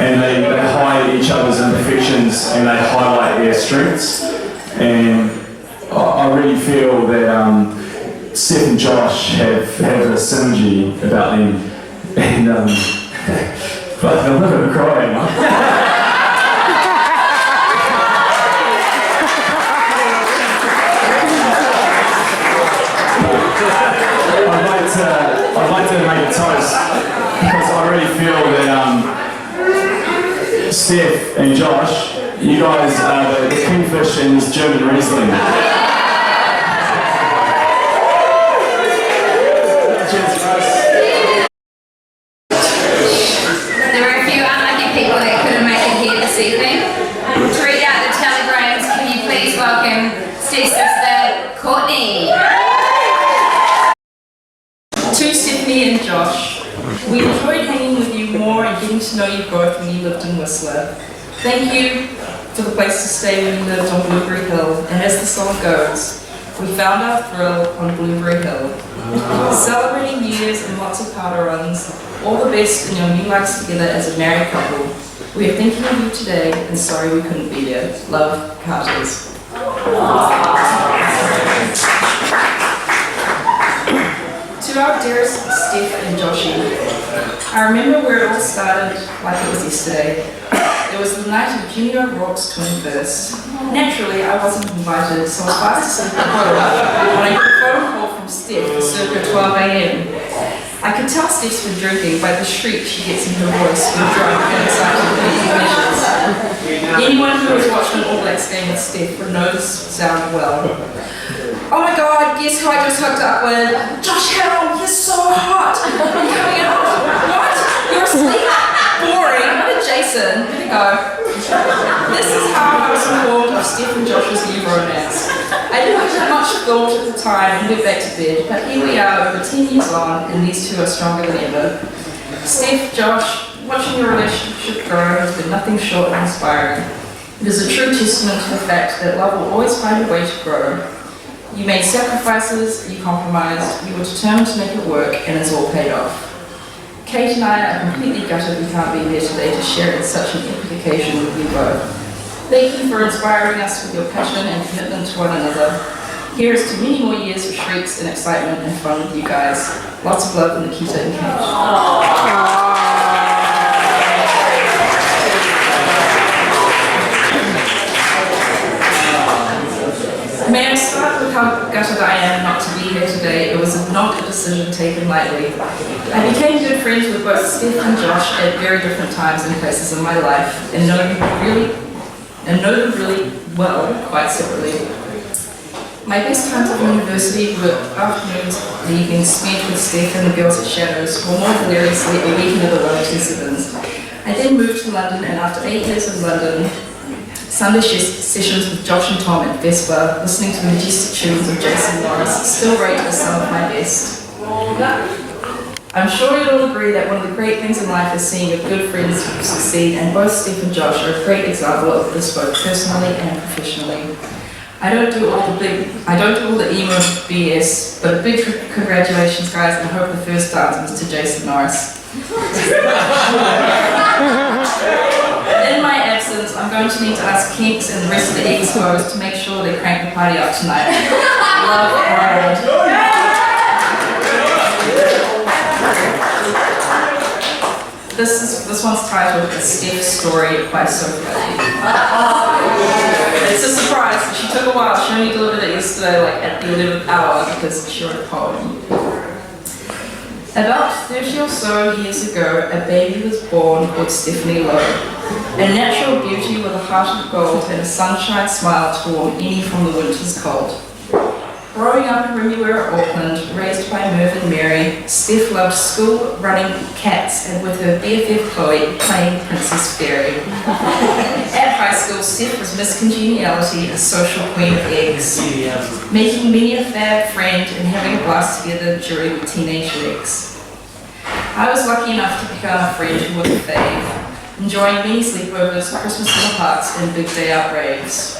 and they hide each other's imperfections and they highlight their strengths. And I really feel that Steph and Josh have a synergy about them, and but I'm not going to cry. I'd like to make a toast, because I really feel that Steph and Josh, you guys are the kingfish in this German Riesling. There were a few unlucky people that couldn't make it here this evening. To read out the telegrams, can you please welcome Steve's sister, Courtney? To Stephanie and Josh, we enjoyed hanging with you more and getting to know you both when you lived in Whistler. Thank you for the place to stay when you lived on Blueberry Hill, and as the song goes, we found our thrill on Blueberry Hill. Celebrating years and lots of powder runs, all the best in your new lives together as a married couple. We are thinking of you today and sorry we couldn't be there. Love, Carters. To our dearest Steph and Joshy, I remember where it all started like it was yesterday. It was the night of Junior O'Rourke's 21st. Naturally, I wasn't invited, so I was fast asleep at home when I got a phone call from Steph at circa 12 a.m. I could tell Steph's been drinking by the shriek she gets in her voice when drunk and excited for these measures. Anyone who has watched an All Blacks game with Steph would know this sound well. Oh my God, guess who I just hooked up with? Josh Harrell, you're so hot. I'm coming out. What? You're asleep? Boring. What a Jason. Here we go. This is how I was informed of Steph and Josh's new romance. I didn't have much thought at the time and went back to bed, but here we are over 10 years on, and these two are stronger than ever. Steph, Josh, watching your relationship grow has been nothing short of inspiring. It is a true testament to the fact that love will always find a way to grow. You made sacrifices, you compromised, you were determined to make it work, and it's all paid off. Kate and I are completely gutted we can't be here today to share in such an epic occasion with you both. Thank you for inspiring us with your passion and commitment to one another. Here's to many more years of shrieks and excitement and fun with you guys. Lots of love, Nikita and Kate. May I start with how gutted I am not to be here today. It was not a decision taken lightly. I became good friends with both Steph and Josh at very different times and places in my life, and know them really well, quite separately. My best times at university were afternoons and evenings spent with Steph and the girls at Shadows, or more hilariously, a weekend at the 127s. I then moved to London, and after 8 years in London, Sunday sessions with Josh and Tom at Vespa, listening to the majestic tunes of Jason Norris, still rate as some of my best. I'm sure you'll all agree that one of the great things in life is seeing your good friends succeed, and both Steph and Josh are a great example of this both personally and professionally. I don't do all the emo BS, but a big congratulations guys, and I hope the first dance was to Jason Norris. In my absence, I'm going to need to ask Kinks and the rest of the ex-hoes to make sure they crank the party up tonight. Love, Harold. This one's titled A Steph Story by Sophie. It's a surprise. She took a while. She only delivered it yesterday, like at the 11th hour, because she wrote a poem. About 30 or so years ago, a baby was born called Stephanie Lowe. A natural beauty with a heart of gold and a sunshine smile to warm any from the winter's cold. Growing up in Remuera, Auckland, raised by Merv and Mary, Steph loved school, running cats, and with her BFF Chloe, playing Princess Fairy. At high school, Steph was Miss Congeniality, a social queen of eggs, making many a fab friend and having a blast together during the teenage legs. I was lucky enough to become a friend with Faye, enjoying many sleepovers, Christmas dinner parks, and big day out raves.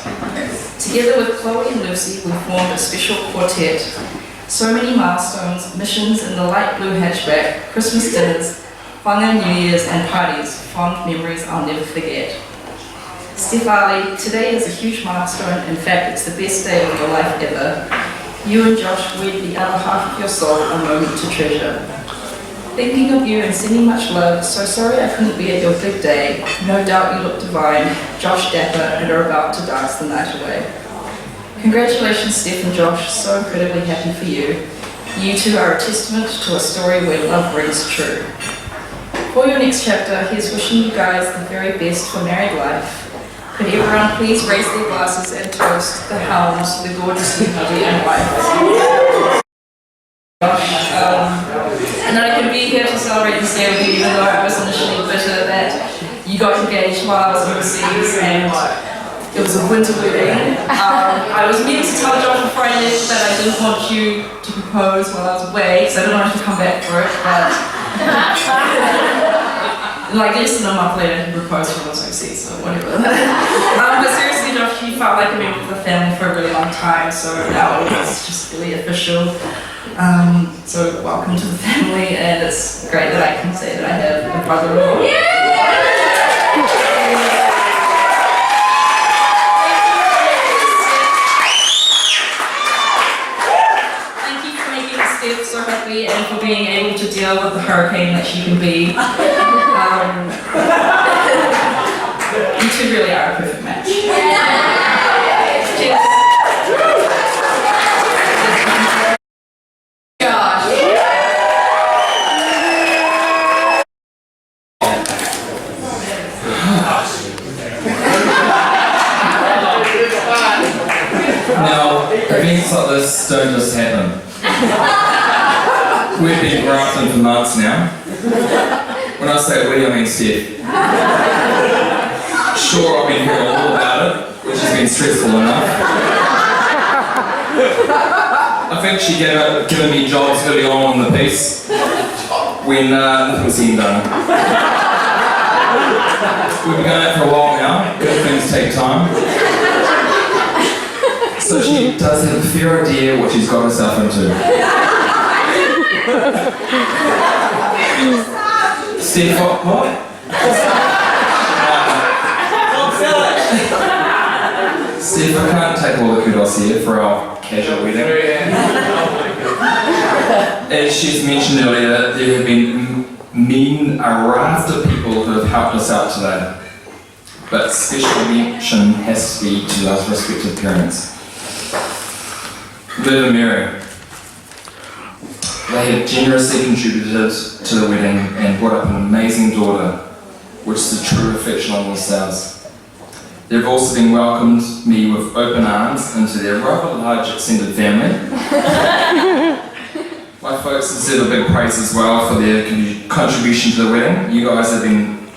Together with Chloe and Lucy, we formed a special quartet. So many milestones, missions in the light blue hatchback, Christmas dinners, fun and New Year's, and parties, fond memories I'll never forget. Steph Ali, today is a huge milestone. In fact, it's the best day of your life ever. You and Josh wed the other half of your soul, a moment to treasure. Thinking of you and sending much love, so sorry I couldn't be at your big day. No doubt you look divine, Josh dapper, and are about to dance the night away. Congratulations, Steph and Josh, so incredibly happy for you. You two are a testament to a story where love rings true. For your next chapter, here's wishing you guys the very best for married life. Could everyone please raise their glasses and toast the Helms, the gorgeous new hubby and wife. And that I could be here to celebrate this day with you, even though I was initially bitter that you got engaged while I was overseas and it was a winter wedding. I was meant to tell Josh before I left that I didn't want you to propose while I was away, because I didn't want you to come back for it, but like less than a month later he proposed when I was overseas, so whatever. But seriously, Josh, you felt like a member of the family for a really long time, so now it's just really official. So welcome to the family, and it's great that I can say that I have a brother-in-law. Thank you for making Steph so happy and for being able to deal with the hurricane that she can be. You two really are a perfect match. Cheers. Now, events like this don't just happen. We've been grafting for months now. When I say we, I mean Steph. Sure, I've been hearing all about it, which has been stressful enough. I think she given me jobs early on in the piece when nothing was being done. We've been going out for a while now. Good things take time. So she does have a fair idea what she's got herself into. Steph, what? Steph, I can't take all the kudos here for our casual wedding. As she's mentioned earlier, there have been a raft of people who have helped us out today. But special mention has to be to our respective parents. Viv and Mary. They have generously contributed to the wedding and brought up an amazing daughter, which is a true reflection on themselves. They've also been welcomed me with open arms into their rather large extended family. My folks deserve a big praise as well for their contribution to the wedding. You guys have been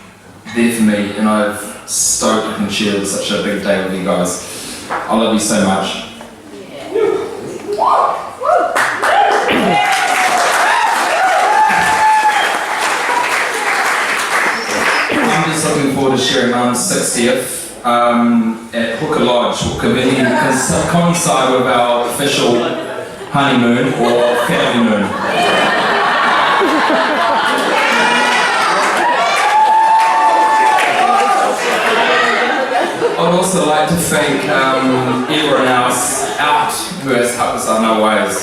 there for me, and I'm stoked I can share such a big day with you guys. I love you so much. I'm just looking forward to sharing Mum's 60th at Hooker Lodge, which can coincide with our official honeymoon or family moon. I'd also like to thank everyone else out who has helped us out in our ways.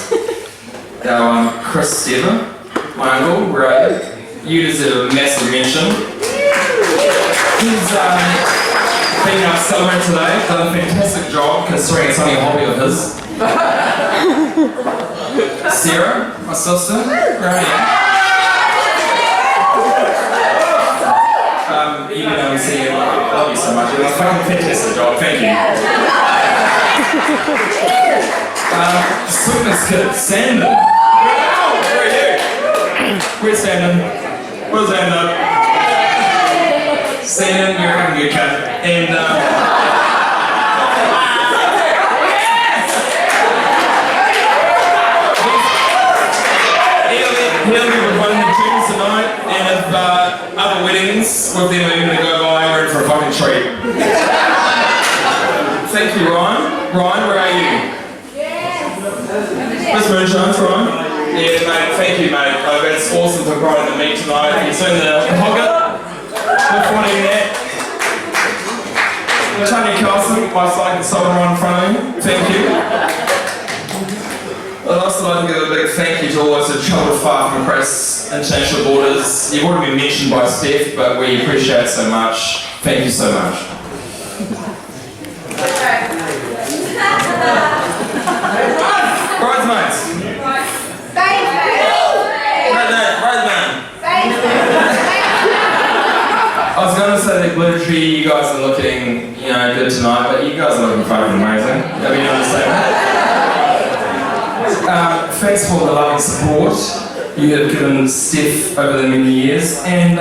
Our Chris Stever, my uncle, where are you? You deserve a massive mention. He's been our celebrant today, done a fantastic job considering it's only a hobby of his. Sarah, my sister, where are you? Even though I'm seeing you, I love you so much. It was a fantastic job, thank you. Swiftness kid, Sandon. Where are you? Where's Sandon? Where's Sandon? Sandon, you're having a good cut. And he'll be with one of the tunes tonight. minutes with them are going to go by, we're in for a fucking treat. Thank you, Ryan. Ryan, where are you? Miss Moonshine's Ryan. Yeah, mate, thank you, mate. It's awesome for grinding the meat tonight. You've seen the hogger. Look forward to that. Tanya Carlson, my second sober in front of you. Thank you. I'd also like to give a big thank you to all those who travelled far from across international borders. You've already been mentioned by Steph, but we appreciate it so much. Thank you so much. Bridesmaids. I was going to say that glittery, you guys are looking, good tonight, but you guys are looking fucking amazing. Have you understand that? Thanks for the loving support you have given Steph over the many years, and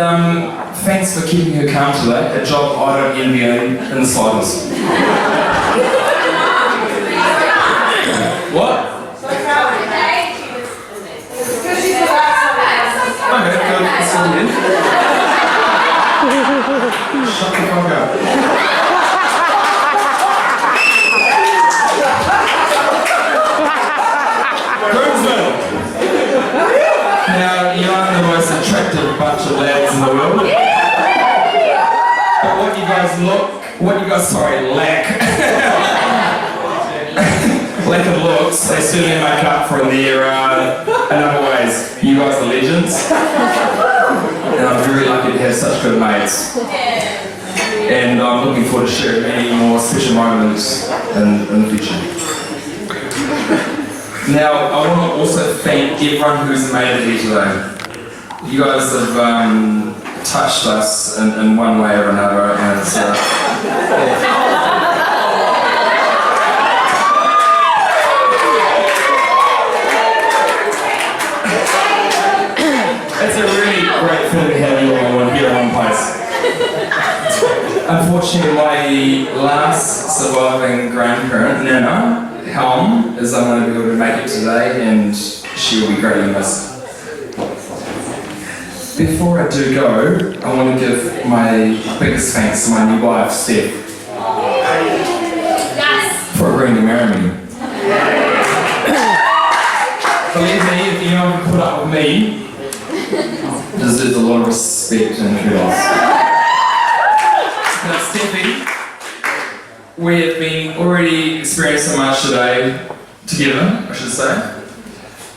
thanks for keeping her calm today, a job I don't envy in the slightest. What? Okay, good. Let's do it again. Shut the fuck up. Groomsmen. Now, you are the most attractive bunch of lads in the world. But what you guys lack. Lack of looks, they certainly make up for in other ways. You guys are legends. And I'm very lucky to have such good mates. And I'm looking forward to sharing many more special moments in the future. Now, I want to also thank everyone who's made it here today. You guys have touched us in one way or another, and it's, it's a really great feeling to have you all here in one place. Unfortunately, my last surviving grandparent, Nana Helm, is unable to be able to make it today, and she will be greatly missed. Before I do go, I want to give my biggest thanks to my new wife, Steph, for agreeing to marry me. Believe me, if you don't put up with me, deserves a lot of respect and kudos. Now, Steffi, we have been already experienced so much today, together, I should say.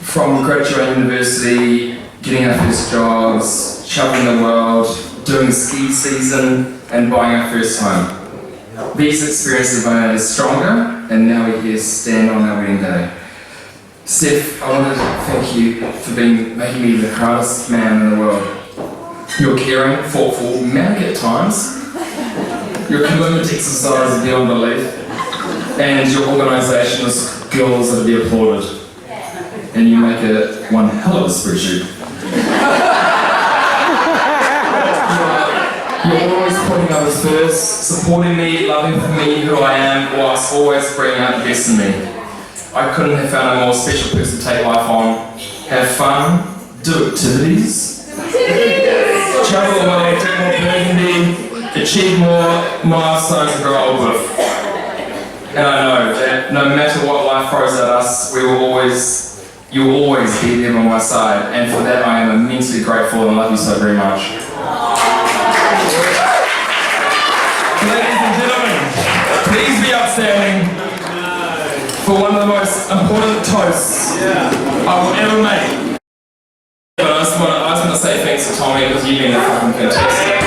From graduating university, getting our first jobs, traveling the world, doing ski season, and buying our first home. These experiences have made us stronger, and now we're here to stand on our wedding day. Steph, I want to thank you for making me the proudest man in the world. You're caring, thoughtful, manic at times. Your commitment to exercise is beyond belief, and your organisation is skills that are to be applauded. And you make it one hell of a spreadsheet. You're always putting others first, supporting me, loving for me who I am, whilst always bringing out the best in me. I couldn't have found a more special person to take life on. Have fun, do activities, travel the world, drink more burgundy, achieve more milestones and grow old with. And I know that no matter what life throws at us, you will always be there on my side, and for that I am immensely grateful and love you so very much. Ladies and gentlemen, please be upstanding for one of the most important toasts I will ever make. But I just want to say thanks to Tommy because you've been fucking fantastic.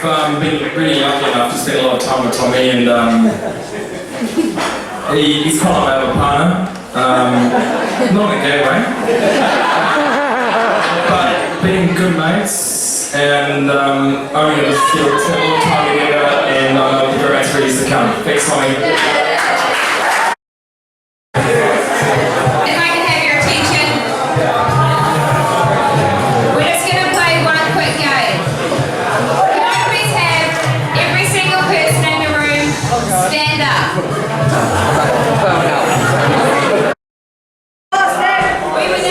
I've been really lucky enough to spend a lot of time with Tommy, and he's kind of my other partner. Not in a gay way, but being good mates, and owning the skills, spend a lot of time together, and I know the great experience to come. Thanks, Tommy. We would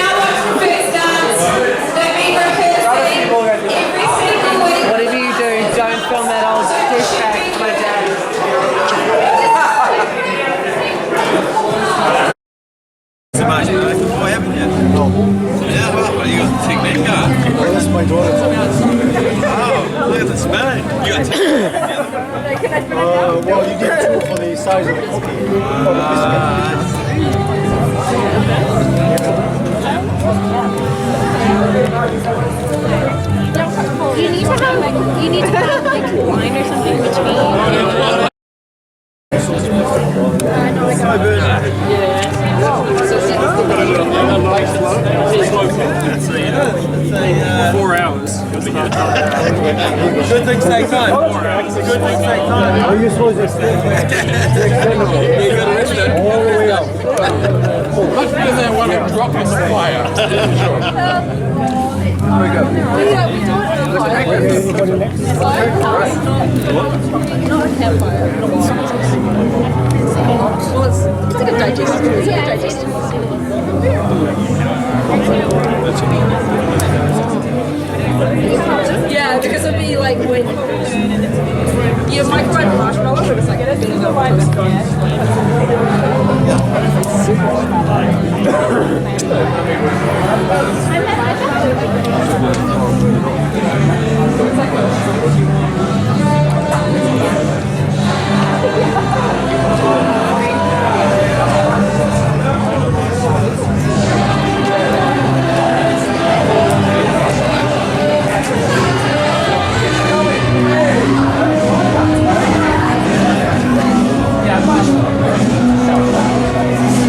film that old dish bag for my dad. Why haven't you? No. Yeah, well, you got the technique going. Well, that's my daughter. Oh, look at the smelling. You got technique. Well, you did 2 for the size of the cookie. You need to have like wine or something between. It's 4 hours. Good things take time. Good things take time. Are you supposed to extend it? You got to rest it. All the way up. Much better than one to drop in the fire. Here we go. Anybody next? Well, it's like a digestive. It's like a digestive. Yeah, because it'd be like when you microwave a marshmallow, but it's like it's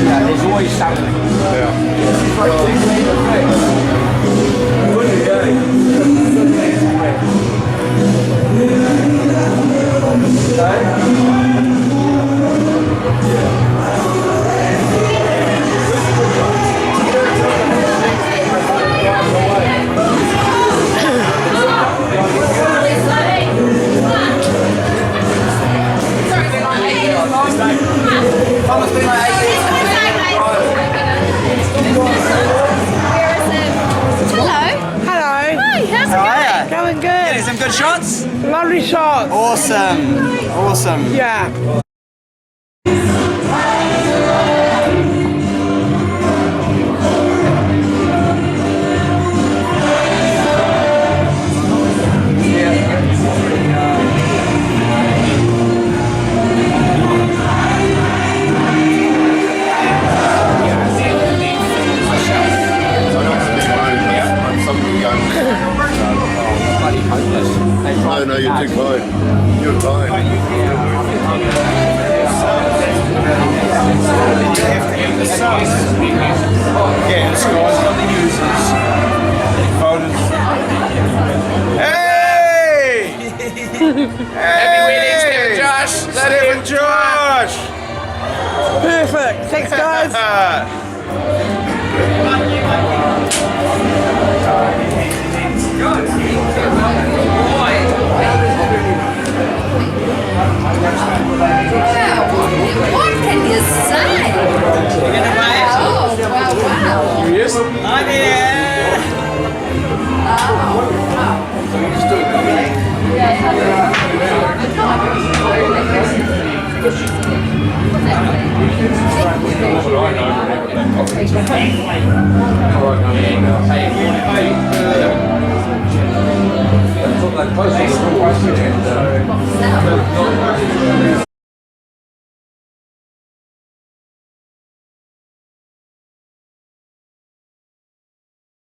There's always something. Going good. Getting some good shots? Lovely shots. Awesome. Awesome. Yeah. No, you're too kind. You're kind. Yeah, this guy's got the users. Folders. Hey! Happy wedding, Stephen Josh! Stephen Josh! Perfect. Thanks, guys. What can you say? Oh, wow. Here he is. Hi there. Hey,